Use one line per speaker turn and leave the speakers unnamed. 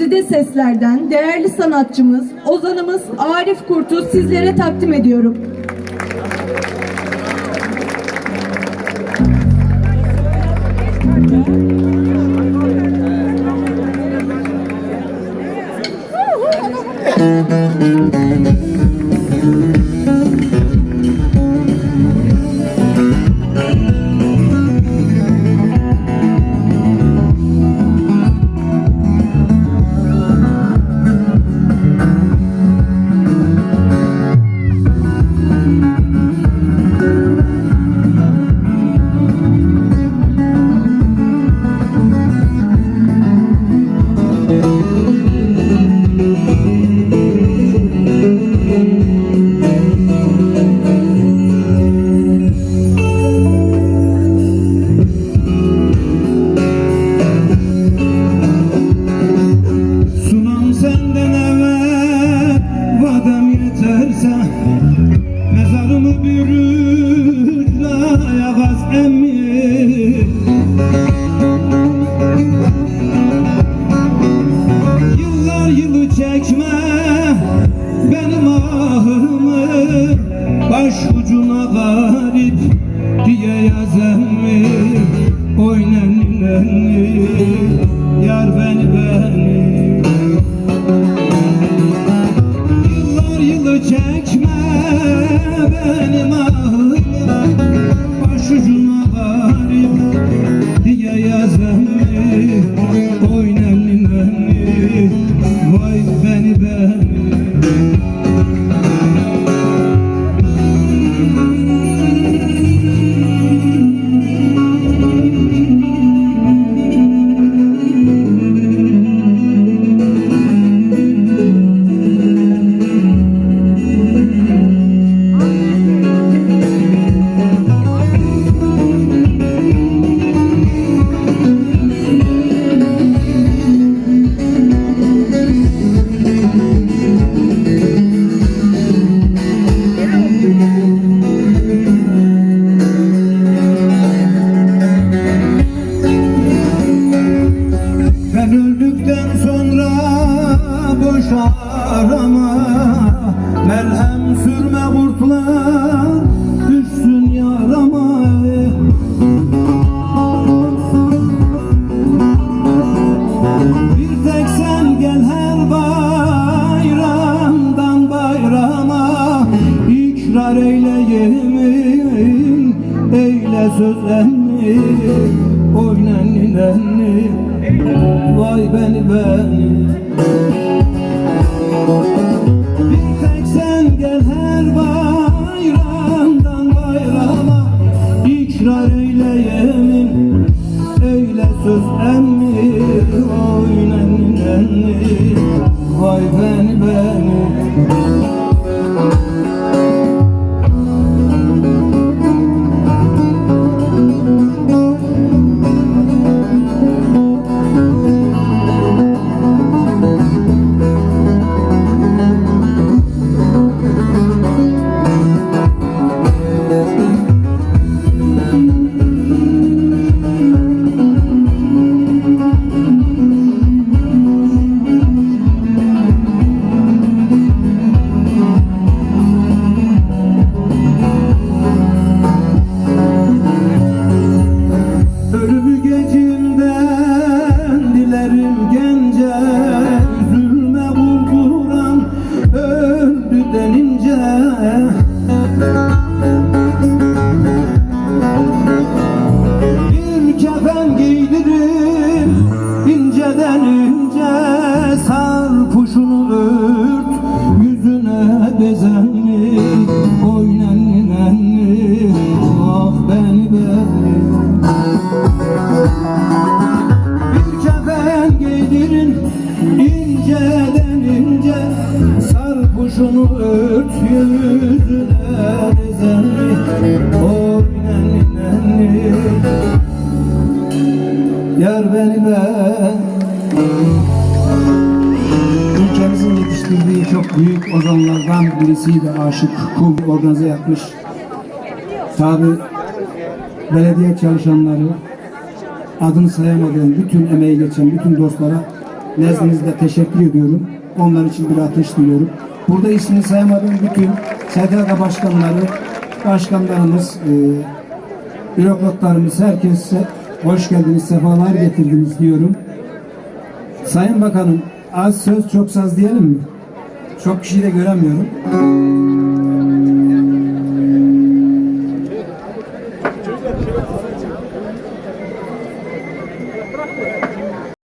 güzide seslerden değerli sanatçımız, ozanımız Arif Kurt'u sizlere takdim ediyorum.
Mezarımı bürütle yağaz emmi. Yıllar yılı çekme benim ahımı, baş ucuna garip diye yaz emmi. Oy nenni nenni yar beni yılı çekme benim ahımı, başucuma garip diye yaz emmi. Oy nenni nenni vay beni Ben öldükten sonra boş arama, merhem sürme kurtlar düşsün yarama. Bir tek sen gel her bayramdan bayrama, ikrar eyle yemin eyle söz emmi. Oy nenni nenni vay beni bir tek sen gel her bayramdan bayrama, ikrar eyle yemin eyle söz emmi. Oy nenni nenni vay beni ölümü gecimden dilerim gence, üzülme vurduran öldü denince. Bir kefen giydirir inceden ince, sar kuşunu ört yüzüne bezenli. Oy nenni nenni ah beni bir kefen giydirin inceden ince, sar kuşunu ört yüzüne bezenli. Oy nenni nenni yar beni Ülkemizin yetiştirdiği çok büyük ozanlardan birisiydi Aşık Kul, organize yapmış. Tabi belediye çalışanları, adını sayamadığım bütün emeği geçen bütün dostlara nezdinizde teşekkür ediyorum. Onlar için bir alkış diliyorum. Burada ismini sayamadığım bütün STK başkanları, başkanlarımız, bürokratlarımız, herkese hoş geldiniz, sefalar getirdiniz diyorum. Sayın Bakanım, az söz çok saz diyelim mi? Çok kişiyi de göremiyorum.